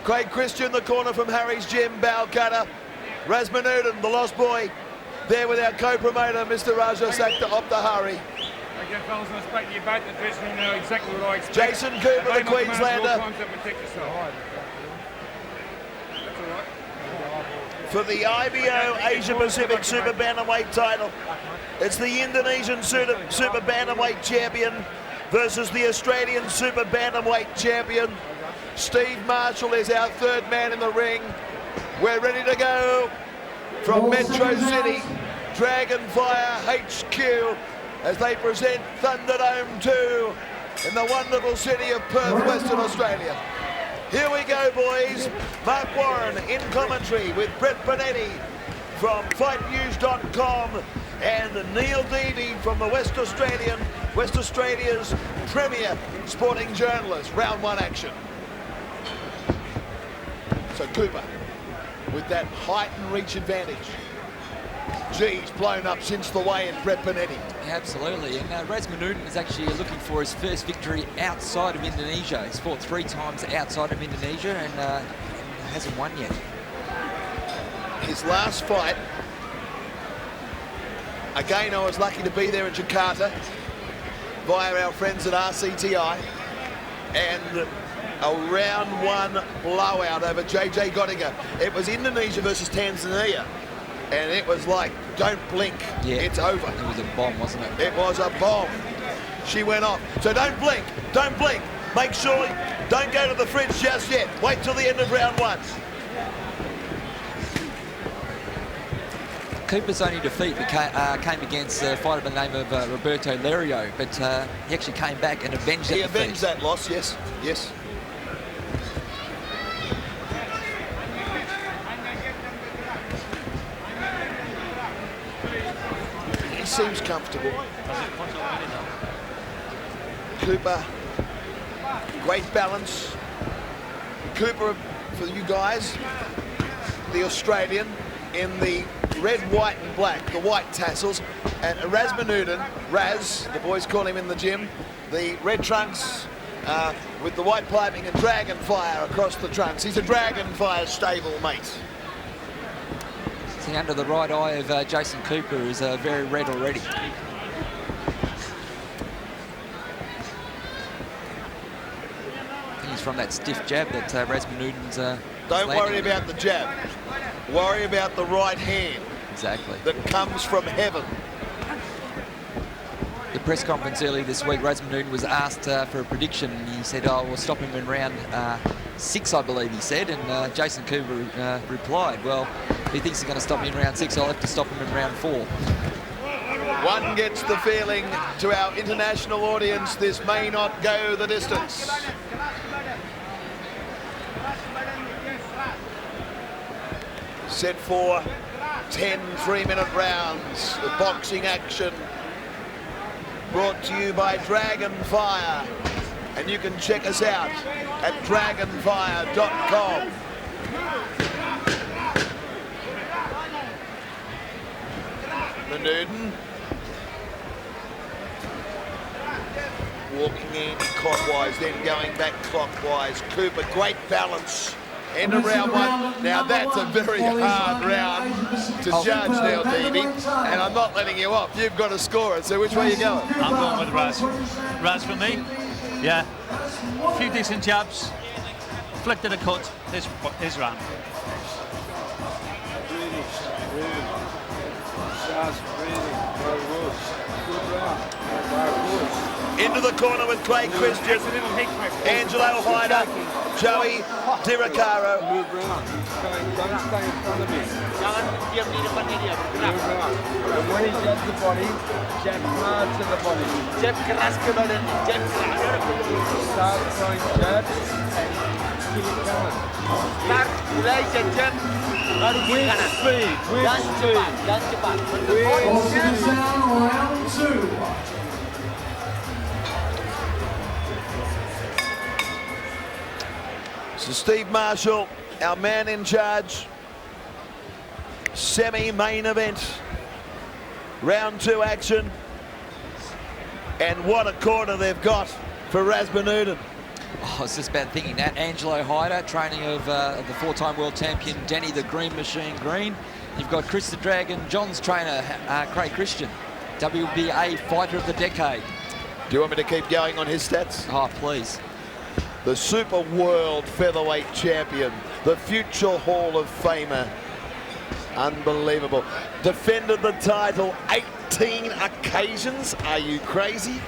Craig Christian, the corner from Harry's Gym, bow cutter. RASMANUDIN, the lost boy, there with our co-promoter, Mr. Raja Sakta Optahari. Okay, fellas, I spoke to you both. The dressing room know exactly what I expect. Jason Cooper, the Queenslander, for the IBO Asia Pacific Super Bantamweight title. It's the Indonesian Super Bantamweight champion versus the Australian Super Bantamweight champion. Steve Marshall is our third man in the ring. We're ready to go from Metro City, Dragonfire HQ, as they present Thunderdome 2 in the wonderful city of Perth, Western Australia. Here we go, boys. Mark Warren in commentary with Brett Bonetti from FightNews.com and Neil Deavy from the West Australia's premier sporting journalist. Round one action. So Cooper with that height and reach advantage. G's blown up since the weigh-in, Brett Bonetti. Yeah, absolutely, and RASMANUDIN is actually looking for his first victory outside of Indonesia. He's fought 3 times outside of Indonesia and hasn't won yet. His last fight, again, I was lucky to be there in Jakarta via our friends at RCTI, and a round 1 blowout over JJ Godiga. It was Indonesia versus Tanzania, and it was like, don't blink, yeah, it's over. It was a bomb, wasn't it? It was a bomb. She went off. So don't blink, don't blink. Make sure, don't go to the fridge just yet. Wait till the end of round 1. Cooper's only defeat came against a fighter by the name of Roberto Lerio, but he actually came back and avenged that defeat. He avenged that loss, yes, yes. He seems comfortable. Cooper, great balance. Cooper, for you guys, the Australian in the red, white and black, the white tassels, and RASMANUDIN, Raz, the boys call him in the gym, the red trunks with the white piping and Dragonfire across the trunks. He's a Dragonfire stable mate. See, under the right eye of Jason Cooper is very red already. I think he's from that stiff jab that RASMANUDIN's Don't worry about the jab. Worry about the right hand. Exactly. That comes from heaven. The press conference earlier this week, RASMANUDIN was asked for a prediction, and he said, oh, we'll stop him in round 6, I believe he said, and Jason Cooper replied, well, if he thinks he's going to stop me in round 6, I'll have to stop him in round 4. One gets the feeling to our international audience, this may not go the distance. Set for 10 3-minute rounds of boxing action, brought to you by Dragonfire, and you can check us out at dragonfire.com. Manudin walking in clockwise, then going back clockwise. Cooper, great balance. End of round 1. Now that's a very hard round to judge, Neil Deavy, and I'm not letting you off. You've got to score it. So which way are you going? I'm going with Raz. Raz for me. Yeah. A few decent jabs. Flick to the cut. His round. Into the corner with Craig Christian, Angelo Hyder, Joey Diricaro. Move around. Don't stay in front of me. And when he jabs the body, jab hard to the body. Jab keras ke badan. Jab keras. Start throwing jabs and keep it going. Start mulai jab baru kiri kanan. Dan cepat, dan cepat. Round 2. So Steve Marshall, our man in charge. Semi-main event. Round 2 action. And what a corner they've got for RASMANUDIN. I was just about thinking that. Angelo Hyder, training of the 4-time world champion Danny the Green Machine Green. You've got Chris the Dragon, John's trainer, Craig Christian, WBA Fighter of the Decade. Do you want me to keep going on his stats? Oh, please. The Super World Featherweight Champion, the future Hall of Famer. Unbelievable. Defended the title 18 occasions. Are you crazy?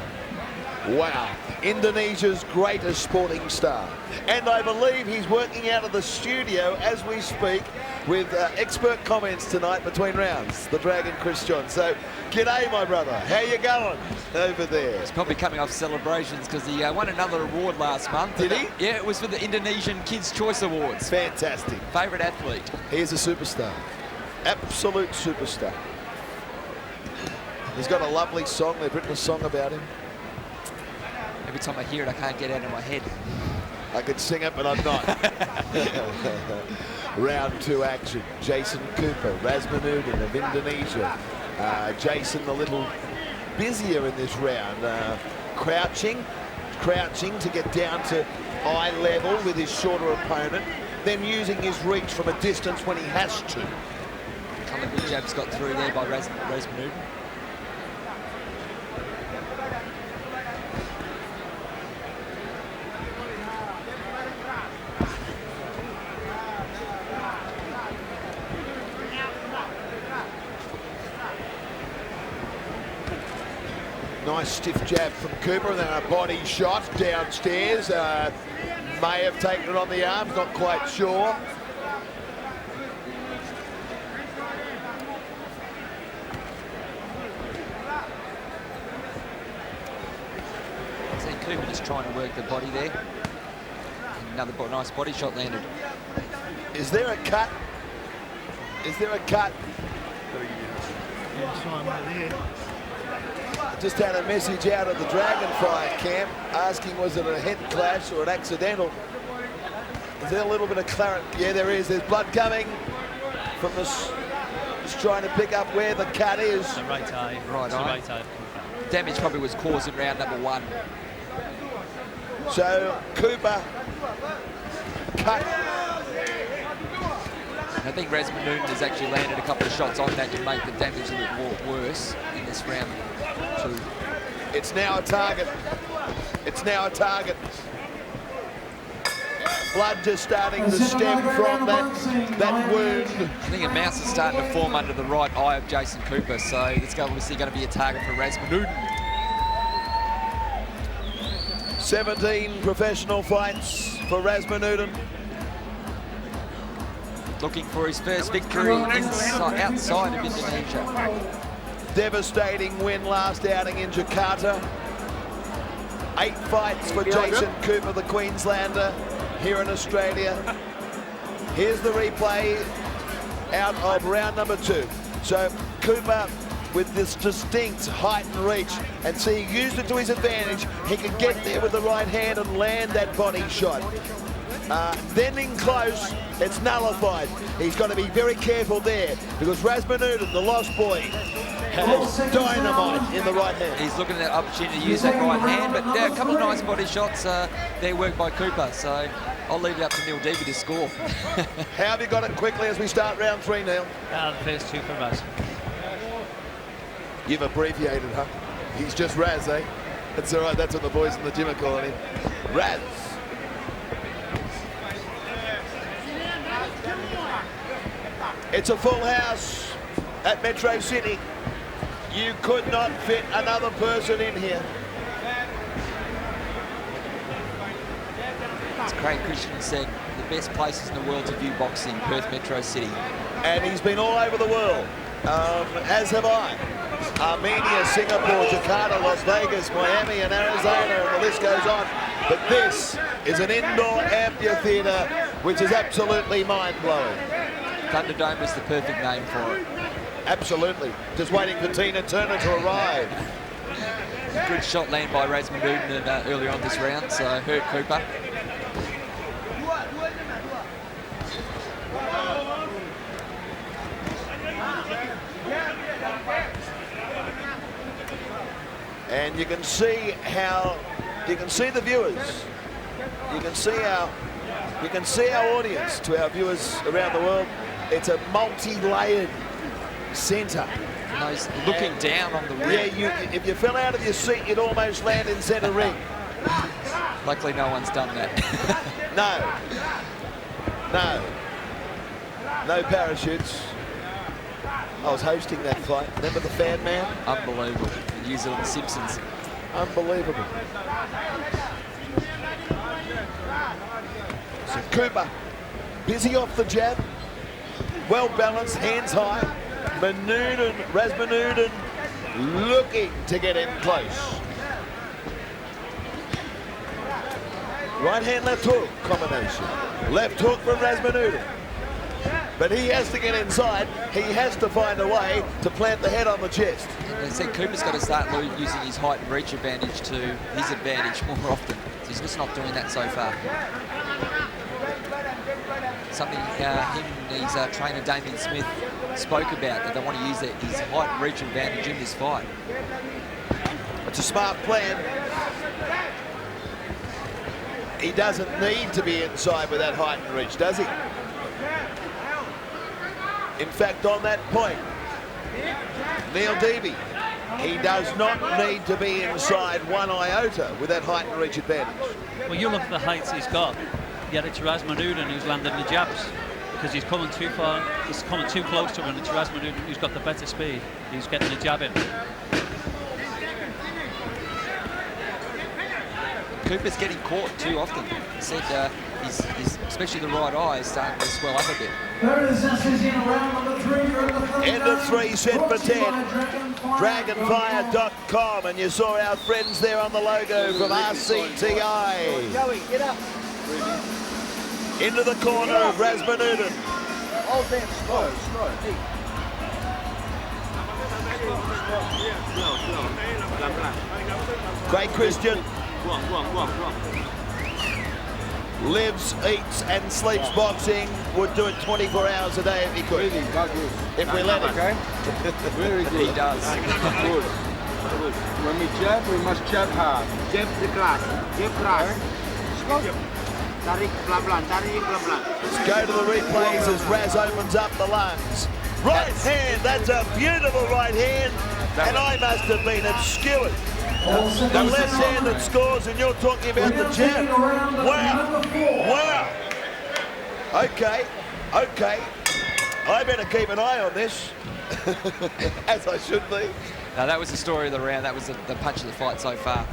Wow. Indonesia's greatest sporting star. And I believe he's working out of the studio as we speak with expert comments tonight between rounds, the Dragon Chris John. So, g'day, my brother. How you going over there? He's probably coming off celebrations because he won another award last month. Did he? Yeah, it was for the Indonesian Kids' Choice Awards. Fantastic. Favourite athlete. He's a superstar. Absolute superstar. He's got a lovely song. They've written a song about him. Every time I hear it, I can't get it out of my head. I could sing it, but I'm not. Round 2 action. Jason Cooper, RASMANUDIN of Indonesia. Jason a little busier in this round. Crouching to get down to eye level with his shorter opponent, then using his reach from a distance when he has to. A couple of good jabs got through there by RASMANUDIN. Nice stiff jab from Cooper, and then a body shot downstairs. May have taken it on the arms, not quite sure. See Cooper just trying to work the body there. Another nice body shot landed. Is there a cut? Is there a cut? Just had a message out of the Dragonfly camp asking was it a head clash or an accidental. Is there a little bit of clarity? Yeah, there is. There's blood coming from this. Just trying to pick up where the cut is. The right eye. Right eye. Right eye. Damage probably was caused in round number 1. So Cooper cut. I think RASMANUDIN has actually landed a couple of shots on that to make the damage a little more worse in this round 2. It's now a target. It's now a target. Blood just starting to stem from that wound. I think a mouse is starting to form under the right eye of Jason Cooper, so it's obviously going to be a target for RASMANUDIN. 17 professional fights for RASMANUDIN. Looking for his first victory outside of Indonesia. Devastating win last outing in Jakarta. 8 fights for Jason Cooper, the Queenslander, here in Australia. Here's the replay out of round number 2. So Cooper with this distinct height and reach, and see he used it to his advantage. He could get there with the right hand and land that body shot. Then in close, it's nullified. He's got to be very careful there because RASMANUDIN, the lost boy, has dynamite in the right hand. He's looking at the opportunity to use that right hand, but a couple of nice body shots there worked by Cooper, so I'll leave it up to Neil Deavy to score. How have you got it quickly as we start round 3, Neil? The first 2 for us. You've abbreviated, huh? He's just Raz, eh? That's all right, that's what the boys in the gym are calling him. Raz. It's a full house at Metro City. You could not fit another person in here. As Craig Christian said, the best places in the world to view boxing, Perth Metro City. And he's been all over the world, as have I. Armenia, Singapore, Jakarta, Las Vegas, Miami and Arizona, and the list goes on. But this is an indoor amphitheater which is absolutely mind-blowing. Thunderdome was the perfect name for it. Absolutely. Just waiting for Tina Turner to arrive. Good shot land by RASMANUDIN earlier on this round, so hurt Cooper. And you can see how, you can see the viewers You can see our audience, to our viewers around the world. It's a multi-layered centre. Those looking down on the ring. Yeah, if you fell out of your seat, you'd almost land in centre ring. Luckily, no one's done that. No parachutes. I was hosting that fight. Remember the fan man? Unbelievable. They use it on The Simpsons. Unbelievable. So Cooper, busy off the jab. Well balanced, hands high. RASMANUDIN looking to get in close. Right hand, left hook combination. Left hook from RASMANUDIN. But he has to get inside. He has to find a way to plant the head on the chest. They said Cooper's got to start using his height and reach advantage to his advantage more often. So he's just not doing that so far. Something him and his trainer Damien Smith spoke about, that they want to use his height and reach advantage in this fight. It's a smart plan. He doesn't need to be inside with that height and reach, does he? In fact, on that point, Neil Deavy, he does not need to be inside one iota with that height and reach advantage. Well, you look at the heights he's got, yet it's RASMANUDIN who's landing the jabs, because he's coming too far, he's coming too close to him, and it's RASMANUDIN who's got the better speed. He's getting the jab in. Cooper's getting caught too often. He said he's especially the right eye is starting to swell up a bit. End of 3, set for 10. Dragonfire.com, and you saw our friends there on the logo from RCTI. Into the corner of RASMANUDIN. Great Christian. Lives, eats and sleeps boxing. Would do it 24 hours a day if he could. If we let him. Okay. Very good. He does. Good. When we jab, we must jab hard. Jab the class. Jab class. Tarik pelan-pelan, tarik pelan-pelan. Let's go to the replays as Raz opens up the lungs. Right hand, that's a beautiful right hand. And I must have been obscured. The left hand that scores, and you're talking about the jab. Wow. Wow. Okay. I better keep an eye on this. As I should be. Now, that was the story of the round. That was the punch of the fight so far.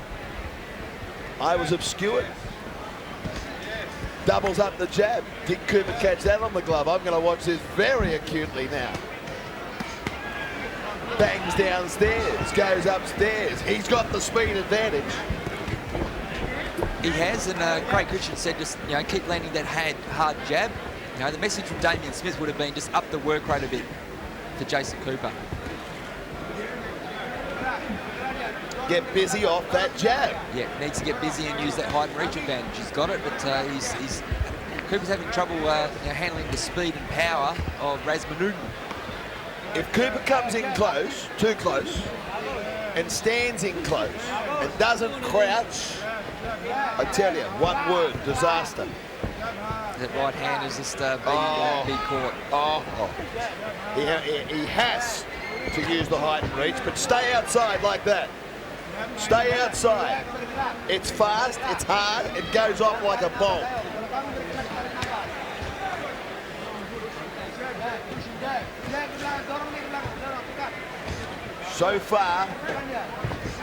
I was obscured. Doubles up the jab. Did Cooper catch that on the glove? I'm going to watch this very acutely now. Bangs downstairs, goes upstairs. He's got the speed advantage. He has, and Craig Christian said just, keep landing that hard jab. The message from Damien Smith would have been just up the work rate a bit for Jason Cooper. Get busy off that jab. Yeah, needs to get busy and use that height and reach advantage. He's got it, but Cooper's having trouble handling the speed and power of RASMANUDIN. If Cooper comes in close, too close, and stands in close, and doesn't crouch, I tell you, one word, disaster. That right hand is just being caught. He has to use the height and reach, but stay outside like that. Stay outside. It's fast, it's hard, it goes off like a bomb. So far,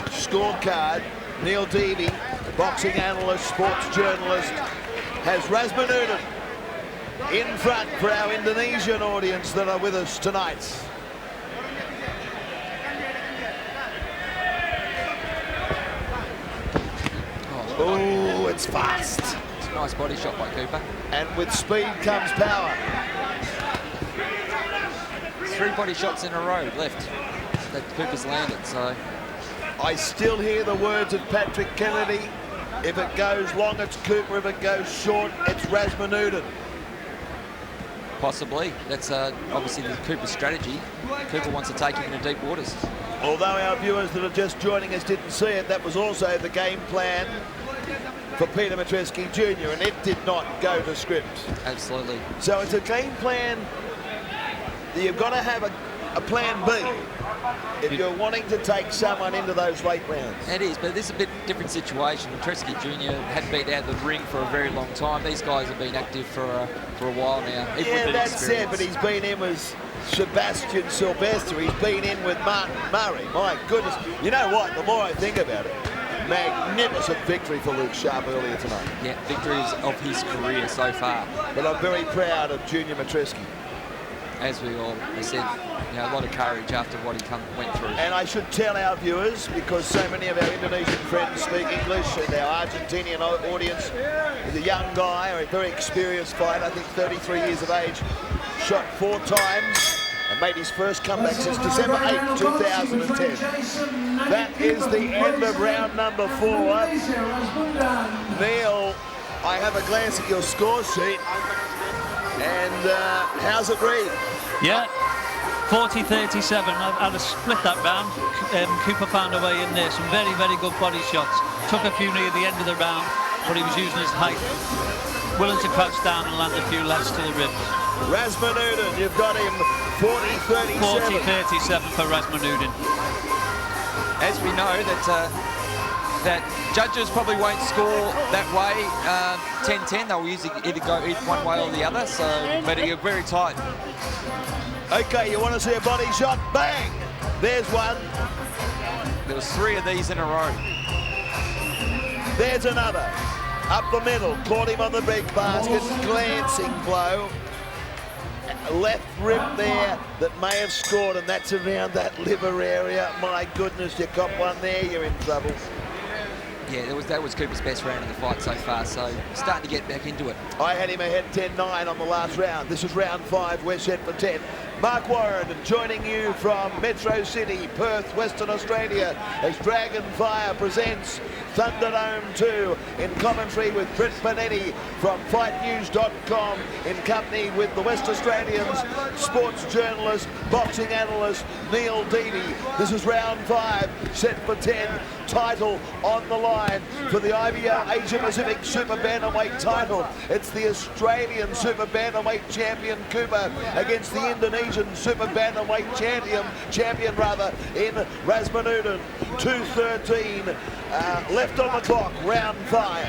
scorecard, Neil Deavy, boxing analyst, sports journalist, has RASMANUDIN in front for our Indonesian audience that are with us tonight. Oh, it's fast. It's a nice body shot by Cooper. And with speed comes power. 3 body shots in a row left that Cooper's landed, so. I still hear the words of Patrick Kennedy. If it goes long, it's Cooper. If it goes short, it's RASMANUDIN. Possibly. That's obviously the Cooper strategy. Cooper wants to take him into deep waters. Although our viewers that are just joining us didn't see it, that was also the game plan for Peter Matreski Jr., and it did not go to script. Absolutely. So it's a game plan. You've got to have a plan B if you're wanting to take someone into those late rounds. It is, but this is a bit different situation. Matreski Jr. hadn't been out of the ring for a very long time. These guys have been active for a while now. Even Yeah, with that's it, but he's been in with Sebastian Sylvester. He's been in with Martin Murray. My goodness. You know what? The more I think about it, magnificent victory for Luke Sharp earlier tonight. Yeah, victories of his career so far. But I'm very proud of Junior Matreski. As we all have said, you know, a lot of courage after what he went through. And I should tell our viewers, because so many of our Indonesian friends speak English, and our Argentinian audience is a young guy, or a very experienced fighter, I think 33 years of age, shot 4 times and made his first comeback since December 8, 2010. That is the end of round number 4. Neil, I have a glance at your score sheet. And how's it read? Yeah, 40-37. I'd have split that round. Cooper found a way in there. Some very, very good body shots. Took a few near the end of the round, but he was using his height. Willing to crouch down and land a few lefts to the ribs. RASMANUDIN, you've got him 40-37. 40-37 for RASMANUDIN. As we know that judges probably won't score that way 10-10. They'll usually either go one way or the other, so but you're very tight. Okay, you want to see a body shot? Bang! There's one. There was 3 of these in a row. There's another. Up the middle, caught him on the big basket, glancing blow. Left rib there that may have scored, and that's around that liver area. My goodness, you got one there, you're in trouble. Yeah, that was Cooper's best round in the fight so far, so starting to get back into it. I had him ahead 10-9 on the last round. This is round 5, we're set for 10. Mark Warren joining you from Metro City, Perth, Western Australia, as Dragon Fire presents Thunderdome 2 in commentary with Britt Panetti from FightNews.com, in company with the West Australians sports journalist, boxing analyst Neil Deedy. This is round 5, set for 10. Title on the line for the IBO Asia Pacific Super Bantamweight title. It's the Australian Super Bantamweight champion Cooper against the Indonesian Super Bantamweight champion in RASMANUDIN. 2:13 left on the clock, round 5.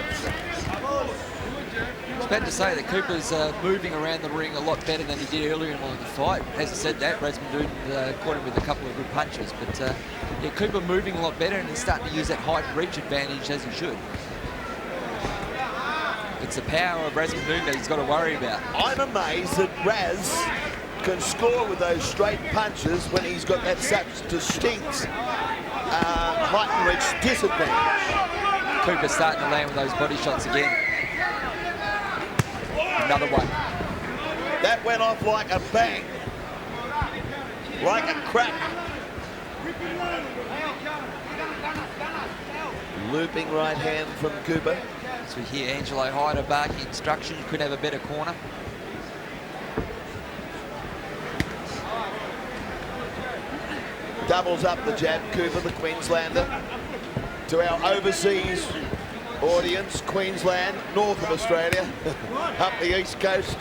I was about to say that Cooper's moving around the ring a lot better than he did earlier in the fight. As I said that, RASMANUDIN caught him with a couple of good punches, but yeah, Cooper moving a lot better, and he's starting to use that height and reach advantage as he should. It's the power of RASMANUDIN that he's got to worry about. I'm amazed that Raz can score with those straight punches when he's got that such distinct height and reach disadvantage. Cooper's starting to land with those body shots again. Another one. That went off like a bang. Like a crack. Looping right hand from Cooper. So we hear Angelo Hyder barking instructions. Could have a better corner. Doubles up the jab, Cooper, the Queenslander. To our overseas audience, Queensland, north of Australia, up the east coast.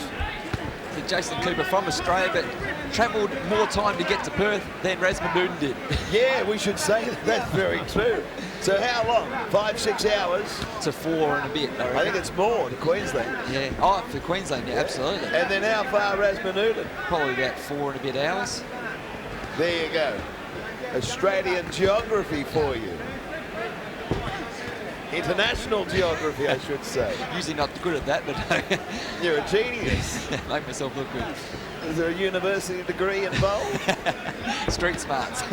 So Jason Cooper from Australia, but travelled more time to get to Perth than RASMANUDIN did. Yeah, we should say that's very true. So how long? 5-6 hours? To 4 and a bit, I think it's more to Queensland. Yeah. Oh, for Queensland, yeah, absolutely. And then how far RASMANUDIN? Probably about 4 and a bit hours. There you go. Australian geography for you. International geography, I should say. Usually not good at that, but You're a genius. make myself look good. Is there a university degree involved? Street smarts.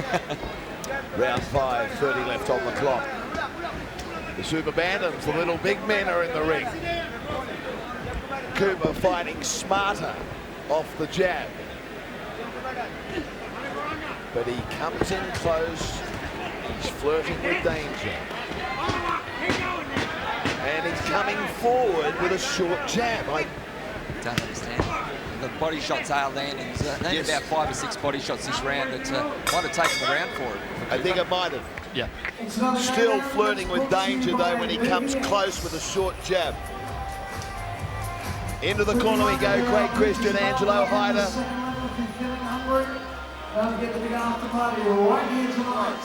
Round 5, 30 left on the clock. The Super Bantams, the little big men, are in the ring. Cooper fighting smarter off the jab. But he comes in close. He's flirting with danger. And he's coming forward with a short jab. I don't understand. The body shots are landing. There's only about 5 or 6 body shots this round that might have taken the round for it. think it might have. Yeah. Still flirting with danger though when he comes close with a short jab. Into the corner we go, Craig Christian, Angelo Hyder. Don't get the big after party right here tonight.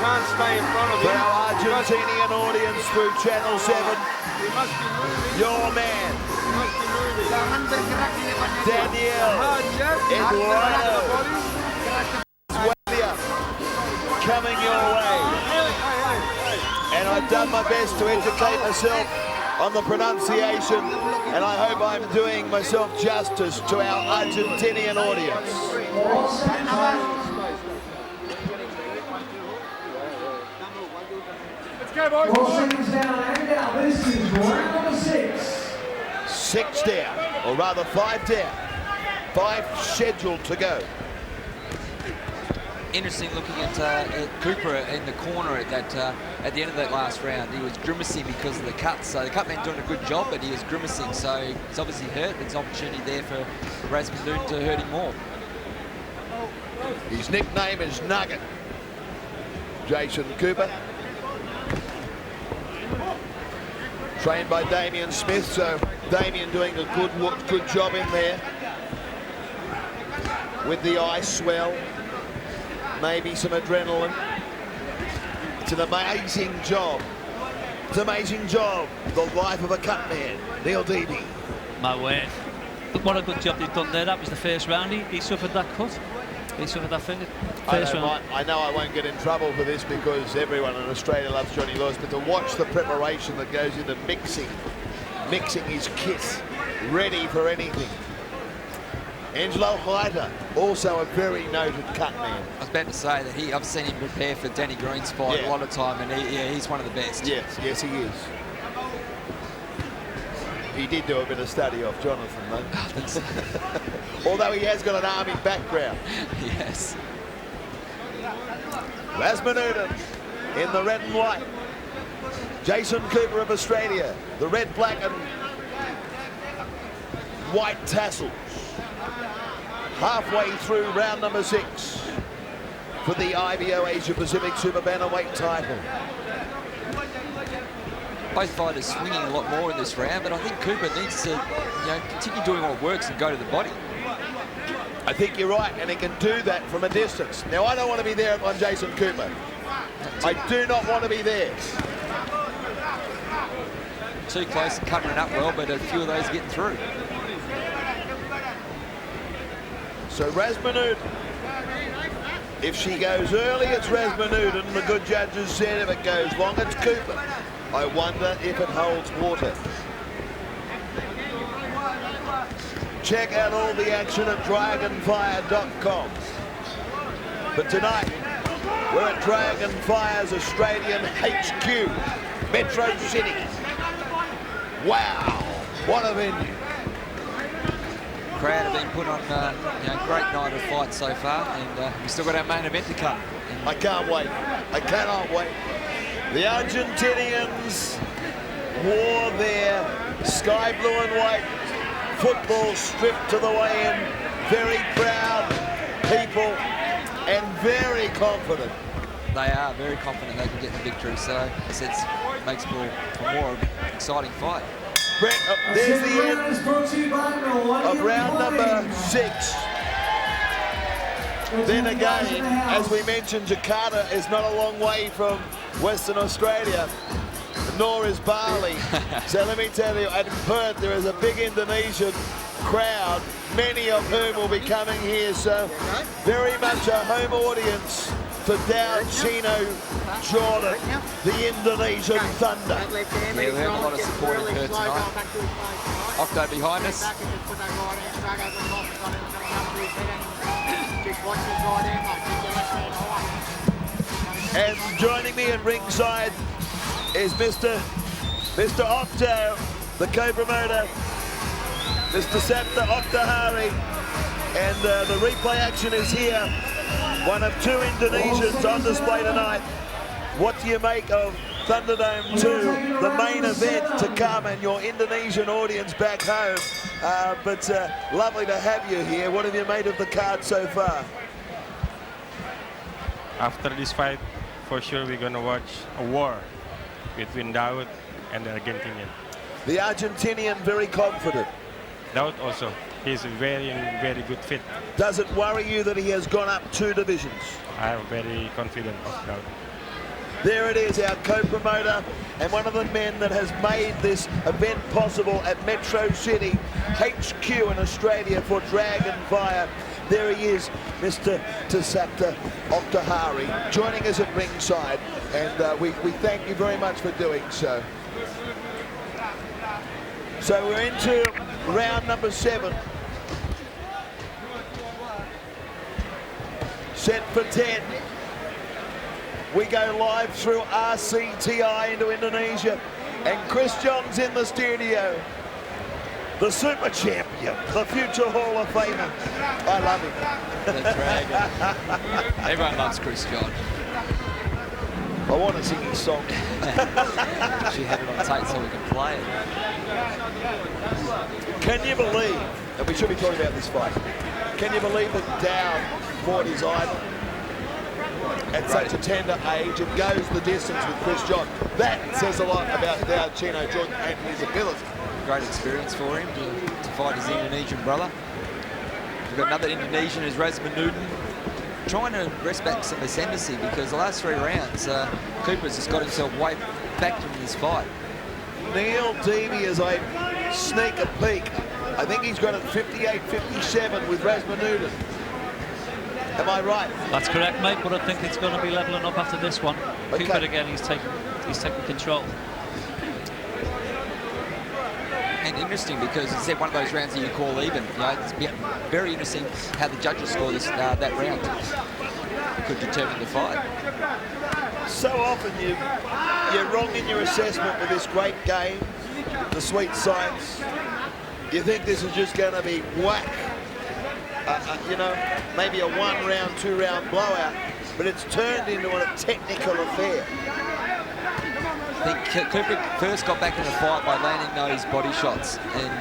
Can't stay in front of For him. our Argentinian audience through Channel 7, He must be moving. your man, He must be moving. Daniel Hard jab. Eduardo Body. coming your way. And I've done my best to educate myself on the pronunciation, and I hope I'm doing myself justice to our Argentinian audience. Let's go, boys. 4 seconds down and out. This is round number 6. 6 down, or rather 5 down. 5 scheduled to go. Interesting looking at Cooper in the corner at the end of that last round. He was grimacing because of the cuts. So the cutman doing a good job, but he was grimacing. So he's obviously hurt. There's an opportunity there for RASMANUDIN to hurt him more. His nickname is Nugget. Jason Cooper. Trained by Damien Smith, so Damien doing a good job in there. With the ice swell. Maybe some adrenaline. It's an amazing job. It's an amazing job. The life of a cutman, Neil Deedy. My word. But what a good job they've done there. That was the first round. He suffered that cut. He suffered that first round. I know I won't get in trouble for this because everyone in Australia loves Johnny Lewis, but to watch the preparation that goes into mixing his kit, ready for anything. Angelo Hyder, also a very noted cutman. I was about to say that I've seen him prepare for Danny Green's fight a lot of time, and he's one of the best. Yes, he is. He did do a bit of study off Jonathan, though. Although he has got an army background. Yes. RASMANUDIN in the red and white. Jason Cooper of Australia, the red, black and white tassels. Halfway through round number 6 for the IBO Asia Pacific Super Bantamweight title. Both fighters swinging a lot more in this round, but I think Cooper needs to continue doing what works and go to the body. I think you're right, and he can do that from a distance. Now, I don't want to be there on Jason Cooper. I do not want to be there. Too close and covering up well, but a few of those getting through. So RASMANUDIN, if she goes early, it's RASMANUDIN. The good judges said if it goes long, it's Cooper. I wonder if it holds water. Check out all the action at dragonfire.com. But tonight, we're at Dragonfire's Australian HQ, Metro City. Wow, what a venue. Crowd have been put on great night of fights so far, and we've still got our main event to come. I can't wait. I cannot wait. The Argentinians wore their sky blue and white football strip to the weigh-in. Very proud people and very confident. They are very confident they can get the victory, so it makes for a more exciting fight. Brett, there's the end of round number 6. Then again, as we mentioned, Jakarta is not a long way from Western Australia, nor is Bali. So let me tell you, at Perth there is a big Indonesian crowd, many of whom will be coming here, so very much a home audience for Dow Chino Jordan, the Indonesian Thunder. Yeah, we have a lot of support in Perth tonight. Octo behind us. And joining me at ringside is Mr. Octo, the co-promoter, Mr. Sapta Oktahari, and the replay action is here. One of 2 Indonesians on display tonight. What do you make of Thunderdome to the main event to come and your Indonesian audience back home. But lovely to have you here. What have you made of the card so far? After this fight, for sure we're going to watch a war between Daud and the Argentinian. The Argentinian very confident. Daud also, he's a very good fit. Does it worry you that he has gone up 2 divisions? I'm very confident of Daud. There it is, our co-promoter and one of the men that has made this event possible at Metro City, HQ in Australia for Dragon Fire. There he is, Mr. Tasakta Oktahari, joining us at ringside, and we thank you very much for doing so. So we're into round number 7. Set for 10. We go live through RCTI into Indonesia, and Chris John's in the studio. The super champion, the future Hall of Famer. I love him. The Dragon. Everyone loves Chris John. I want to sing his song. She had it on tape so we can play it. Can you believe, and we should be talking about this fight, can you believe that Dowd fought his idol at such a tender age and goes the distance with Chris John? That says a lot about Dowd Chino Jordan and his ability. Great experience for him to fight his Indonesian brother. We've got another Indonesian who's RASMANUDin, trying to rest back some ascendancy because the last 3 rounds, Cooper's just got himself way back in this fight. Neil Deavy, as I sneak a peek, I think he's got it 58-57 with RASMANUDin. Am I right? That's correct, mate, but I think it's going to be levelling up after this one. Okay. Cooper again, he's taking control. And interesting because it's one of those rounds that you call even. You know, it's very interesting how the judges score this, that round. It could determine the fight. So often you're wrong in your assessment with this great game, the sweet science. You think this is just going to be whack, you know, maybe a 1-round, 2-round blowout, but it's turned into a technical affair. I think Cooper first got back in the fight by landing those body shots, and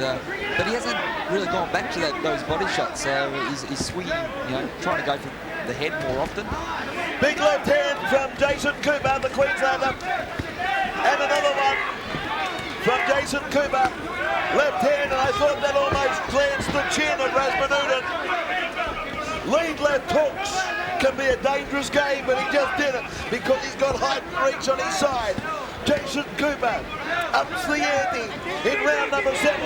but he hasn't really gone back to those body shots. So he's swinging, you know, trying to go for the head more often. Big left hand from Jason Cooper, the Queenslander, and another one from Jason Cooper. Left hand, and I thought that almost glanced the chin of RASMANUDin. Lead left hooks can be a dangerous game, but he just did it because he's got height and reach on his side. Jason Cooper ups the ante in round number 7.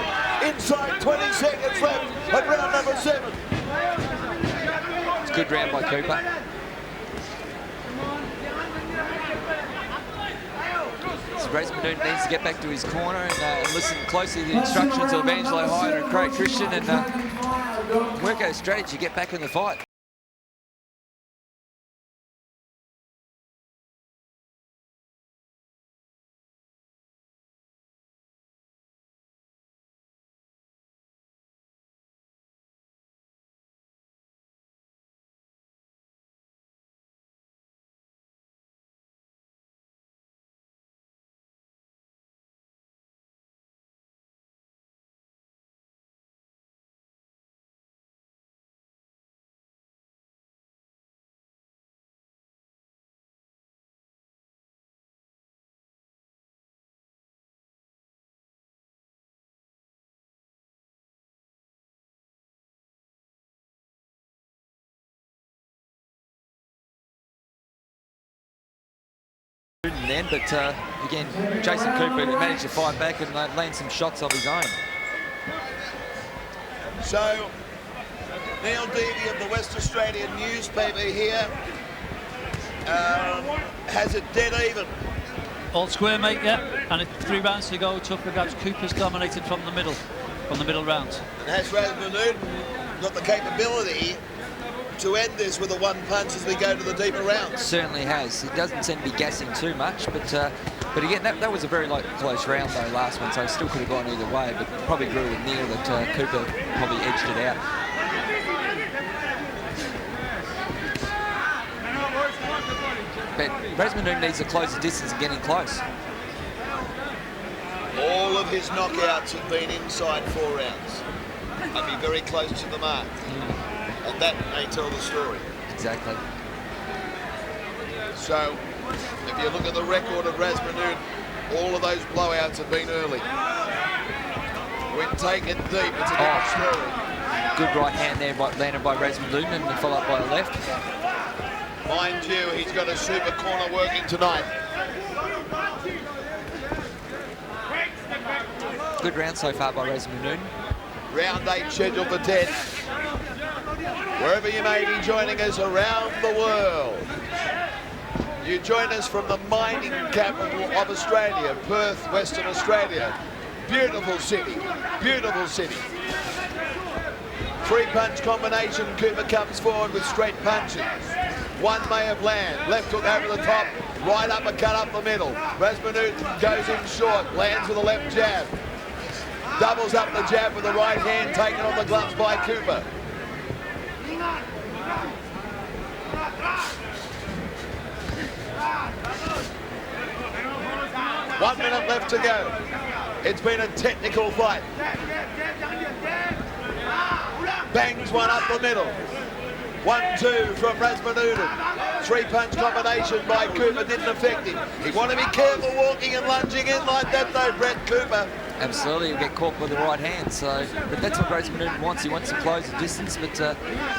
Inside 20 seconds left of round number 7. It's a good round by Cooper. So RASMANUDin needs to get back to his corner and listen closely to the instructions of Angelo Hyder and Craig Christian and work out a strategy, get back in the fight. Then, but again, Jason Cooper managed to fight back and land some shots of his own. So, Neil Deavy of the West Australian newspaper here has it dead even. All square, mate, yeah. And it's 3 rounds to go. Tough regards. Cooper's dominated from the middle rounds. And has RASMANUDin got the capability to end this with a 1 punch as we go to the deeper rounds? Certainly has. He doesn't seem to be gassing too much, but again, that was a very close round though, last one, so it still could have gone either way, but probably agree with Neil that Cooper probably edged it out. but RASMANUDIN needs to close the distance and get in close. All of his knockouts have been inside 4 rounds. And be very close to the mark. And that may tell the story. Exactly. So, if you look at the record of RASMANUDIN, all of those blowouts have been early. When taken deep, it's a different story. Good right hand there landed by RASMANUDIN and followed by a left. Mind you, he's got a super corner working tonight. Good round so far by RASMANUDIN. Round 8 scheduled for 10. Wherever you may be joining us around the world, you join us from the mining capital of Australia, Perth, Western Australia. Beautiful city, beautiful city. 3-punch combination, Cooper comes forward with straight punches. One may have land, left hook over the top, right uppercut up the middle. RASMANUDIN goes in short, lands with a left jab. Doubles up the jab with the right hand, taken on the gloves by Cooper. One minute left to go. It's been a technical fight. Bangs one up the middle. 1-2 from RASMANUDIN. 3-punch combination by Cooper didn't affect him. You want to be careful walking and lunging in like that though, Brett Cooper. Absolutely, he'll get caught with the right hand. So, but that's what RASMANUDIN wants. He wants to close the distance, but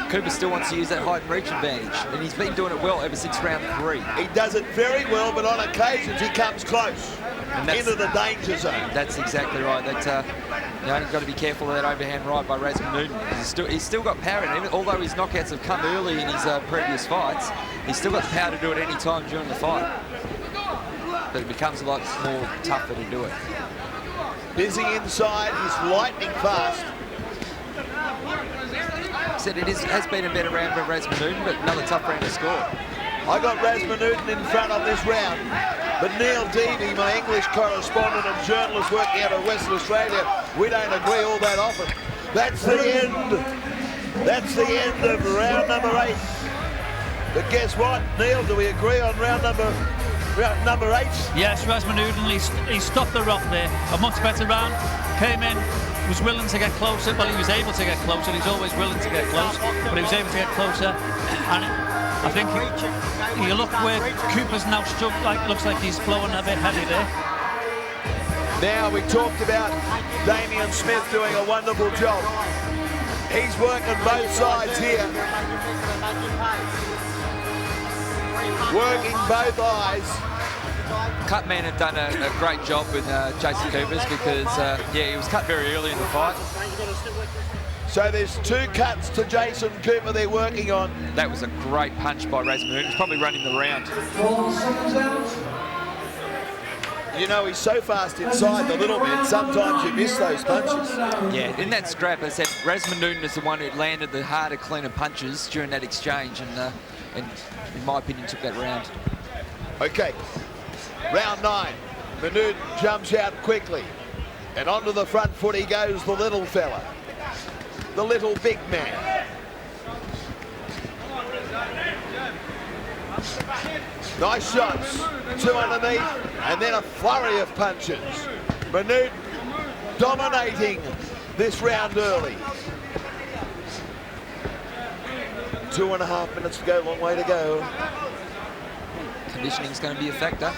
Cooper still wants to use that height and reach advantage. And he's been doing it well ever since round 3. He does it very well, but on occasions he comes close into the danger zone. That's exactly right. That you've got to be careful of that overhand right by RASMANUDIN. He's still got power in him. Although his knockouts have come early in his previous fights, he's still got the power to do it any time during the fight. But it becomes a lot more tougher to do it. Busy inside, he's lightning fast. Said it has been a better round for RASMANUDIN, but another tough round to score. I got RASMANUDIN in front on this round, but Neil Deavey, my English correspondent and journalist working out of Western Australia, we don't agree all that often. That's the end. That's the end of round number 8. But guess what, Neil? Do we agree on round number 8? Yes, RASMANUDIN, he stopped the rock there. A much better round. Came in, was willing to get closer. Well, he was able to get closer. He's always willing to get close, but he was able to get closer. And I think you look where Cooper's now struck, looks like he's blowing a bit heavy there. Now, we talked about Damien Smith doing a wonderful job. He's working both sides here. Working both eyes. Cutman had done a great job with Jason Coopers because, he was cut very early in the fight. So there's 2 cuts to Jason Cooper they're working on. That was a great punch by RASMANUDIN. He's probably running the round. 4 seconds out. You know, he's so fast inside the little bit, sometimes you miss those punches. Yeah, in that scrap, I said RASMANUDIN is the one who landed the harder, cleaner punches during that exchange, and in my opinion, took that round. Okay, round 9. Manudin jumps out quickly, and onto the front foot he goes, the little fella. The little big man. Nice shots, 2 underneath, and then a flurry of punches. Manudin dominating this round early. 2.5 minutes to go, long way to go. Conditioning's going to be a factor.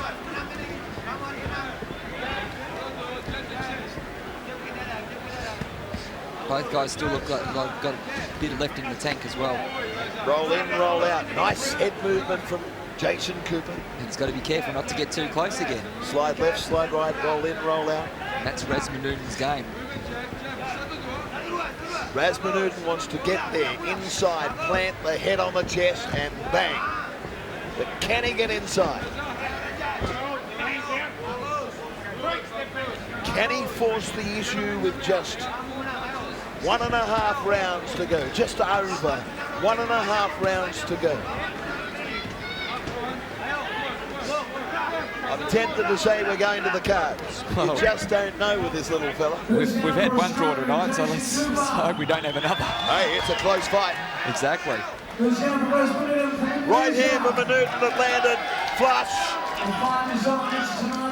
Both guys still look like they've got a bit left in the tank as well. Roll in, roll out. Nice head movement from Jason Cooper. And he's got to be careful not to get too close again. Slide left, slide right, roll in, roll out. And that's RASMANUDIN's game. RASMANUDIN wants to get there, inside, plant the head on the chest, and bang. But can he get inside? Can he force the issue with just 1.5 rounds to go? Just over 1.5 rounds to go. I'm tempted to say we're going to the cards. You just don't know with this little fella. We've had one draw tonight, so let's hope we don't have another. Hey, it's a close fight. Exactly. Ladies and gentlemen, RASMANUDIN Right hand from Manudin that landed flush.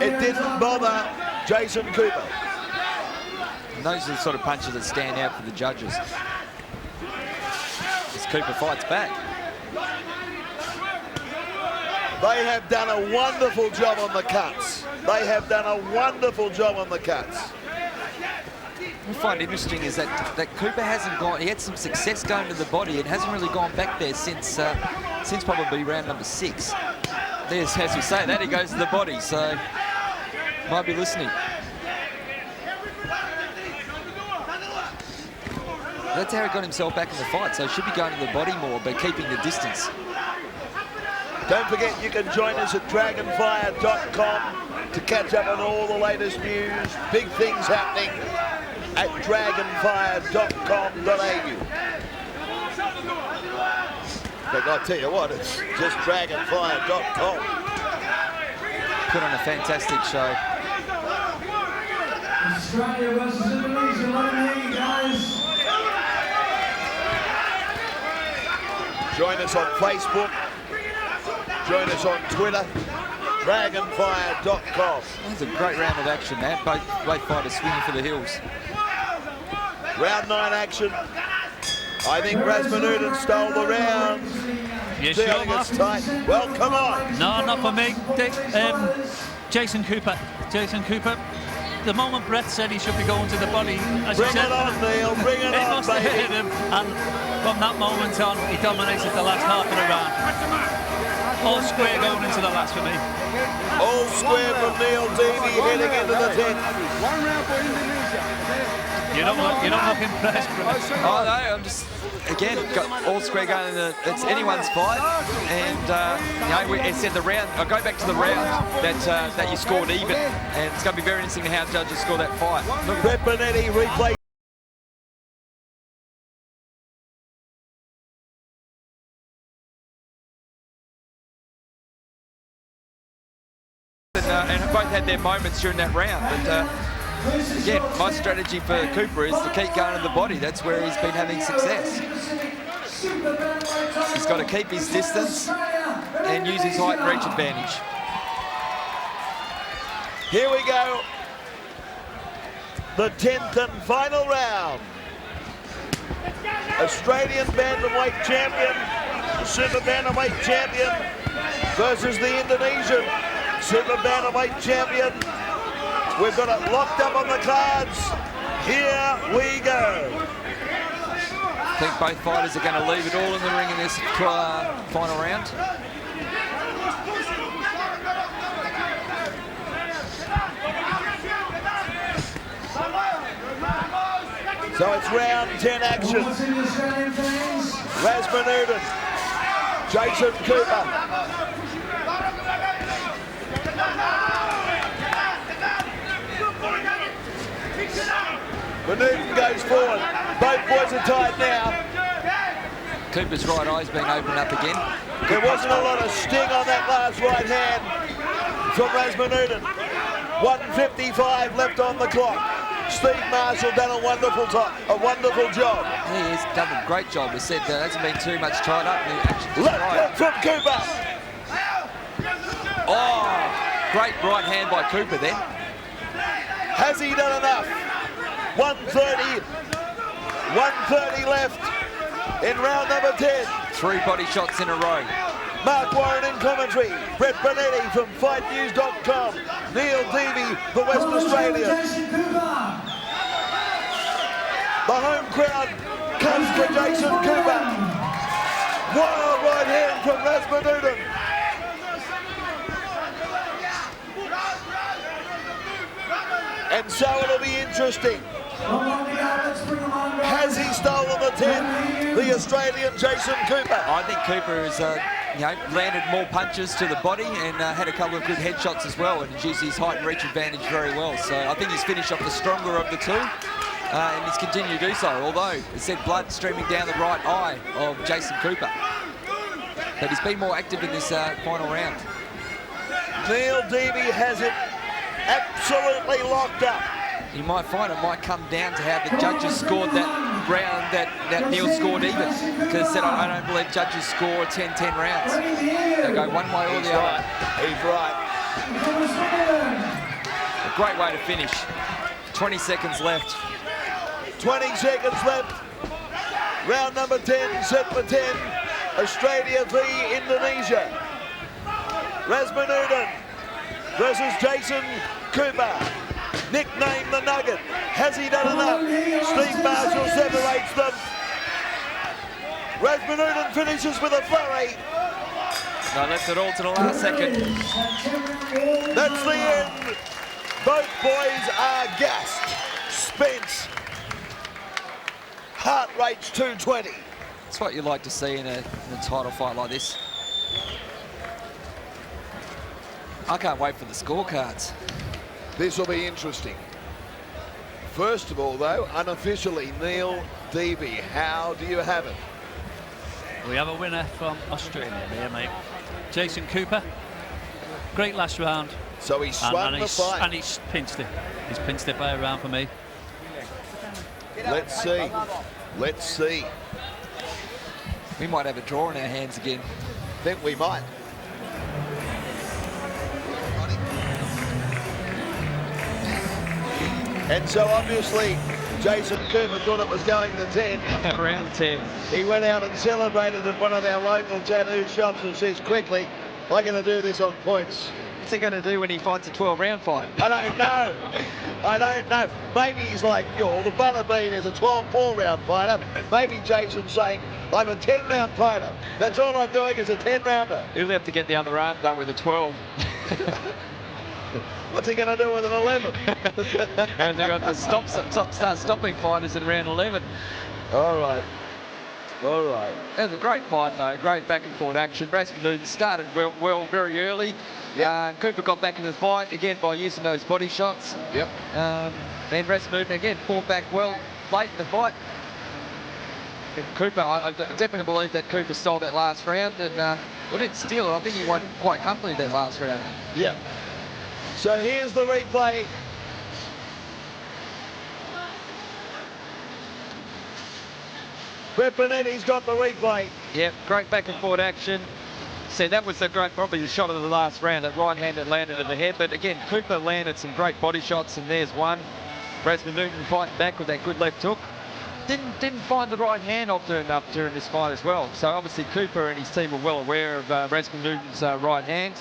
It didn't bother Jason Cooper. And those are the sort of punches that stand out for the judges. As Cooper fights back. They have done a wonderful job on the cuts. They have done a wonderful job on the cuts. What I find interesting is that Cooper hasn't gone. He had some success going to the body and hasn't really gone back there since probably round number 6. There's, as you say, that he goes to the body, so might be listening. That's how he got himself back in the fight, so he should be going to the body more, but keeping the distance. Don't forget you can join us at dragonfire.com to catch up on all the latest news. Big things happening at dragonfire.com.au. But I tell you what, it's just dragonfire.com. Put on a fantastic show. Australia versus Indonesia, let me hear you guys. Join us on Facebook. Join us on Twitter, dragonfire.com. That's a great round of action, Matt. Both fighters swinging for the hills. Round 9 action. I think RASMANUDIN stole the round. You sure, Mark? Tight. Well, come on. No, not for me. Jason Cooper. Jason Cooper. The moment Brett said he should be going to the body, as Bring you said, it on, Neil. Bring it he on, must have baby. hit him. And from that moment on, he dominated the last half of the round. All square going into the last for me. All square from Neil Deavey heading into the 10th. One round for Indonesia. You don't look impressed, Brett. Oh no, I'm just again got all square going. It's anyone's fight, and you know, it said the round. I go back to the round that you scored even, and it's going to be very interesting how judges score that fight. Look at Brett Bonetti replay. and both had their moments during that round. But again, my strategy for Cooper is to keep going to the body. That's where he's been having success. He's got to keep his distance and use his height and reach advantage. Here we go. The 10th and final round. Australian bantamweight champion, super bantamweight champion versus the Indonesian super bantamweight champion. We've got it locked up on the cards. Here we go. I think both fighters are going to leave it all in the ring in this final round. So it's round 10 action. RASMANUDIN, Jason Cooper. Manudin goes forward. Both boys are tied now. Cooper's right eye's being opened up again. There wasn't a lot of sting on that last right hand from RASMANUDIN. 1:55 left on the clock. Steve Marshall done a wonderful job. He has done a great job. He said there hasn't been too much tied up. Left hook from Cooper. Oh, great right hand by Cooper then. Has he done enough? 1:30 left in round number 10. 3 body shots in a row. Mark Warren in commentary. Brett Bonetti from FightNews.com. Neil Deavey for West Australia. The home crowd comes for Jason Cooper. Wild right hand from RASMANUDIN. And so it'll be interesting. Has he stolen the 10th? The Australian Jason Cooper. I think Cooper has landed more punches to the body and had a couple of good headshots as well, and he's used his height and reach advantage very well. So I think he's finished off the stronger of the two, and he's continued to do so, although it said blood streaming down the right eye of Jason Cooper. But he's been more active in this final round. Neil Deavey has it absolutely locked up. You might find it might come down to how the judges scored that round that Neil scored even, because said I don't believe judges score 10-10 rounds. They go one way or the other. He's right. A great way to finish. 20 seconds left. 20 seconds left. Round number 10, set for 10. Australia v Indonesia. RASMANUDIN versus Jason Cooper. Nicknamed the Nugget. Has he done enough? Steve Marshall separates them. RASMANUDIN finishes with a flurry. No, left it all to the last second. That's the end. Both boys are gassed, spent. Heart rate's 220. That's what you like to see in a title fight like this. I can't wait for the scorecards. This will be interesting. First of all, though, unofficially, Neil Deavy, how do you have it? We have a winner from Australia there, mate. Jason Cooper. Great last round. So he swung the fight. And he's pinched it. He's pinched it by a round for me. Let's see. Let's see. We might have a draw in our hands again. Think we might. And so obviously, Jason Cooper thought it was going to 10. Round 10. He went out and celebrated at one of our local tattoo shops and says quickly, I'm going to do this on points. What's he going to do when he fights a 12-round fight? I don't know. I don't know. Maybe he's like, the Butterbean is a 12-4-round fighter. Maybe Jason's saying, I'm a 10-round fighter. That's all I'm doing is a 10-rounder. He'll have to get the other arm done with a 12. What's he going to do with an 11? And they've got to start stopping fighters at round 11. All right. All right. It was a great fight, though. Great back-and-forth action. RASMANUDIN started well very early. Yep. Cooper got back in the fight, again, by using those body shots. Yep. And RASMANUDIN, again, fought back well late in the fight. And Cooper, I definitely believe that Cooper stole that last round. And, well, didn't steal it. I think he won quite comfortably that last round. Yep. So here's the replay. Pepinetti's got the replay. Yep, great back and forth action. So that was probably the shot of the last round. That right hand that landed in the head. But again, Cooper landed some great body shots, and there's one. RASMANUDIN fighting back with that good left hook. Didn't find the right hand often enough during this fight as well. So obviously Cooper and his team were well aware of RASMANUDIN's right hand.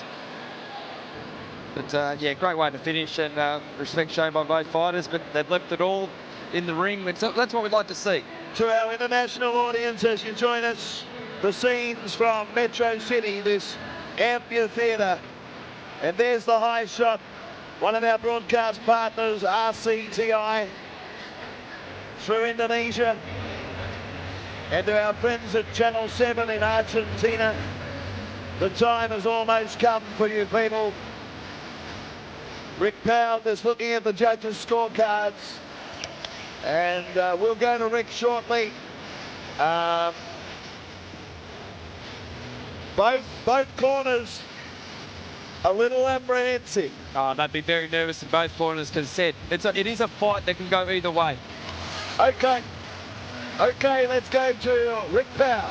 But yeah, great way to finish, and respect shown by both fighters. But they've left it all in the ring. That's what we'd like to see. To our international audience, as you join us, the scenes from Metro City, this amphitheatre. And there's the high shot. One of our broadcast partners, RCTI, through Indonesia. And to our friends at Channel 7 in Argentina, the time has almost come for you people. Rick Powell is looking at the judges' scorecards. And we'll go to Rick shortly. Both corners a little apprehensive. Oh, they'd be very nervous in both corners, because it is a fight that can go either way. Okay, let's go to Rick Powell.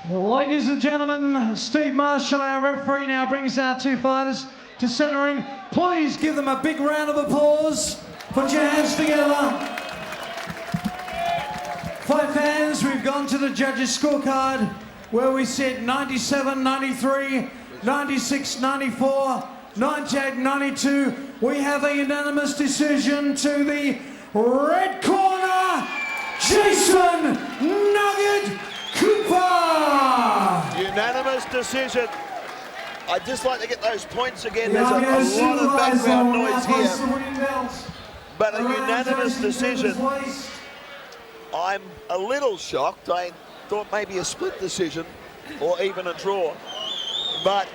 Ladies and gentlemen, Steve Marshall, our referee, now brings our two fighters to centering. Please give them a big round of applause. Put your hands together. Fight fans, we've gone to the judges' scorecard where we sit 97, 93, 96, 94, 98, 92. We have a unanimous decision to the red corner, Jason Nugget Cooper. Unanimous decision. I'd just like to get those points again. There's a lot of background noise here. But a unanimous decision. I'm a little shocked. I thought maybe a split decision or even a draw. But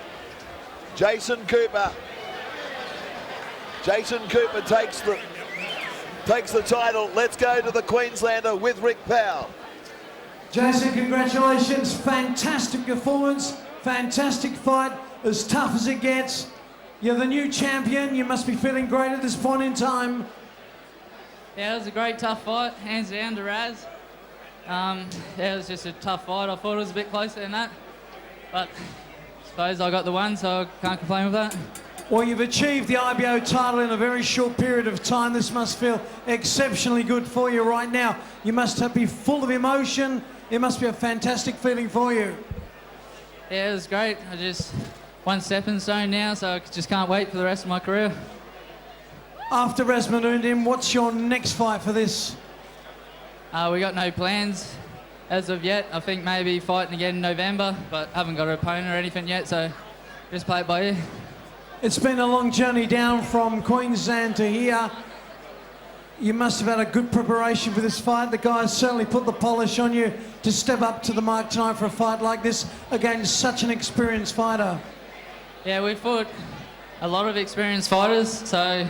Jason Cooper takes the title. Let's go to the Queenslander with Rick Powell. Jason, congratulations. Fantastic performance. Fantastic fight. As tough as it gets. You're the new champion. You must be feeling great at this point in time. Yeah, it was a great tough fight, hands down to Raz. Yeah, it was just a tough fight. I thought it was a bit closer than that, but I suppose I got the one, so I can't complain with that. Well, you've achieved the IBO title in a very short period of time. This must feel exceptionally good for you right now. You must be full of emotion. It must be a fantastic feeling for you. Yeah, it was great. I just one stepping stone now, so I just can't wait for the rest of my career. After RASMANUDIN, what's your next fight for this? We got no plans as of yet. I think maybe fighting again in November, but haven't got an opponent or anything yet, so just play it by ear. It's been a long journey down from Queensland to here. You must have had a good preparation for this fight. The guys certainly put the polish on you to step up to the mark tonight for a fight like this against such an experienced fighter. Yeah, we fought a lot of experienced fighters, so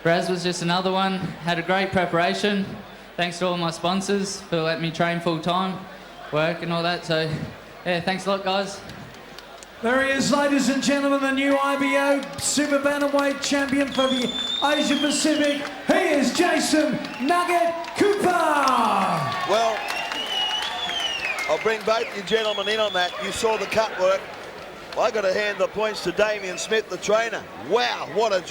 Raz was just another one. Had a great preparation. Thanks to all my sponsors for letting me train full time, work and all that. So, yeah, thanks a lot, guys. There he is, ladies and gentlemen, the new IBO Super Bantamweight champion for the Asia Pacific. He is Jason Nugget Cooper. Well, I'll bring both you gentlemen in on that. You saw the cut work. I got to hand the points to Damien Smith, the trainer. Wow, what a job.